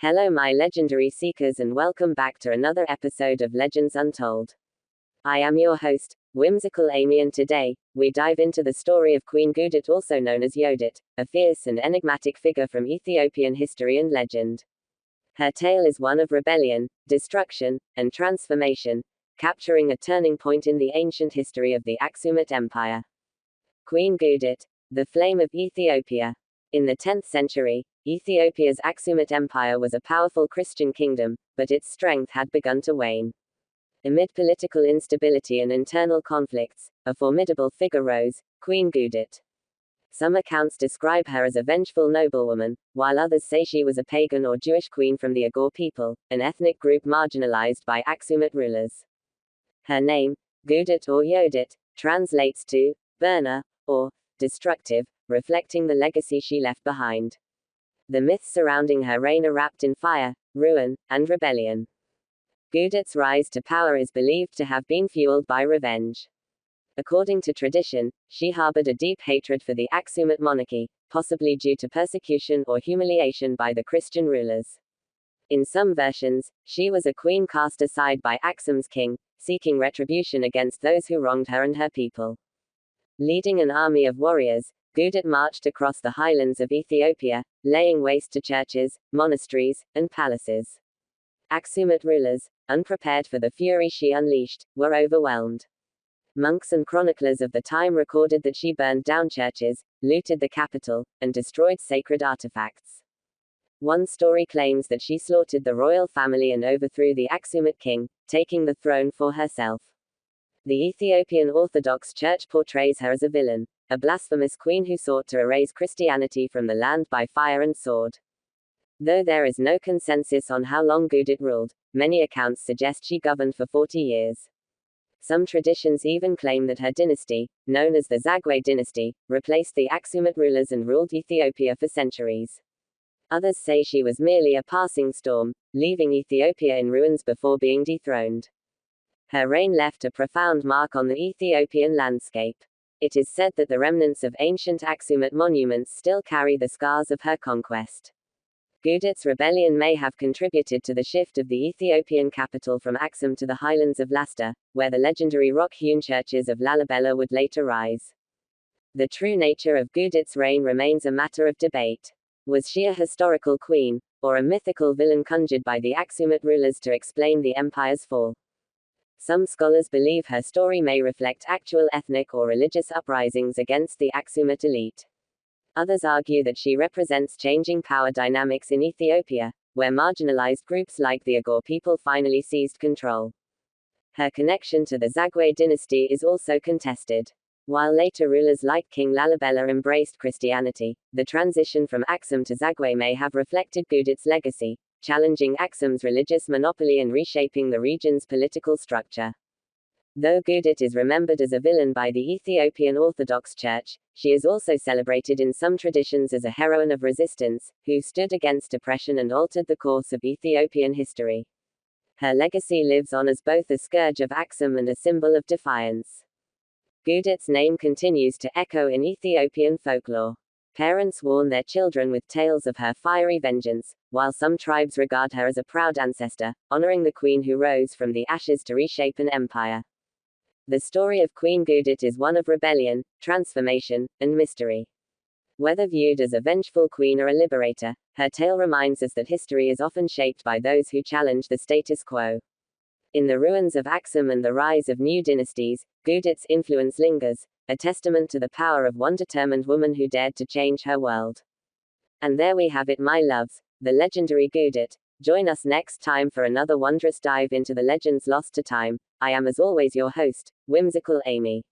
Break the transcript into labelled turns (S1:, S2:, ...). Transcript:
S1: Hello, my legendary seekers, and welcome back to another episode of Legends Untold. I am your host, Whimsical Amy, and today, we dive into the story of Queen Gudit, also known as Yodit, a fierce and enigmatic figure from Ethiopian history and legend. Her tale is one of rebellion, destruction, and transformation, capturing a turning point in the ancient history of the Aksumite Empire. Queen Gudit, the flame of Ethiopia. In the 10th century, Ethiopia's Aksumite Empire was a powerful Christian kingdom, but its strength had begun to wane. Amid political instability and internal conflicts, a formidable figure rose, Queen Gudit. Some accounts describe her as a vengeful noblewoman, while others say she was a pagan or Jewish queen from the Agaw people, an ethnic group marginalized by Aksumite rulers. Her name, Gudit or Yodit, translates to burner or destructive, reflecting the legacy she left behind. The myths surrounding her reign are wrapped in fire, ruin, and rebellion. Gudit's rise to power is believed to have been fueled by revenge. According to tradition, she harbored a deep hatred for the Aksumite monarchy, possibly due to persecution or humiliation by the Christian rulers. In some versions, she was a queen cast aside by Aksum's king, seeking retribution against those who wronged her and her people. Leading an army of warriors, Gudit marched across the highlands of Ethiopia, laying waste to churches, monasteries, and palaces. Aksumite rulers, unprepared for the fury she unleashed, were overwhelmed. Monks and chroniclers of the time recorded that she burned down churches, looted the capital, and destroyed sacred artifacts. One story claims that she slaughtered the royal family and overthrew the Aksumite king, taking the throne for herself. The Ethiopian Orthodox Church portrays her as a villain, a blasphemous queen who sought to erase Christianity from the land by fire and sword. Though there is no consensus on how long Gudit ruled, many accounts suggest she governed for 40 years. Some traditions even claim that her dynasty, known as the Zagwe dynasty, replaced the Aksumite rulers and ruled Ethiopia for centuries. Others say she was merely a passing storm, leaving Ethiopia in ruins before being dethroned. Her reign left a profound mark on the Ethiopian landscape. It is said that the remnants of ancient Aksumite monuments still carry the scars of her conquest. Gudit's rebellion may have contributed to the shift of the Ethiopian capital from Aksum to the highlands of Lasta, where the legendary rock-hewn churches of Lalibela would later rise. The true nature of Gudit's reign remains a matter of debate. Was she a historical queen, or a mythical villain conjured by the Aksumite rulers to explain the empire's fall? Some scholars believe her story may reflect actual ethnic or religious uprisings against the Aksumite elite. Others argue that she represents changing power dynamics in Ethiopia, where marginalized groups like the Agaw people finally seized control. Her connection to the Zagwe dynasty is also contested. While later rulers like King Lalibela embraced Christianity, the transition from Aksum to Zagwe may have reflected Gudit's legacy, challenging Aksum's religious monopoly and reshaping the region's political structure. Though Gudit is remembered as a villain by the Ethiopian Orthodox Church, she is also celebrated in some traditions as a heroine of resistance, who stood against oppression and altered the course of Ethiopian history. Her legacy lives on as both a scourge of Aksum and a symbol of defiance. Gudit's name continues to echo in Ethiopian folklore. Parents warn their children with tales of her fiery vengeance, while some tribes regard her as a proud ancestor, honoring the queen who rose from the ashes to reshape an empire. The story of Queen Gudit is one of rebellion, transformation, and mystery. Whether viewed as a vengeful queen or a liberator, her tale reminds us that history is often shaped by those who challenge the status quo. In the ruins of Aksum and the rise of new dynasties, Gudit's influence lingers, a testament to the power of one determined woman who dared to change her world. And there we have it, my loves, the legendary Gudit. Join us next time for another wondrous dive into the legends lost to time. I am as always your host, Whimsical Amy.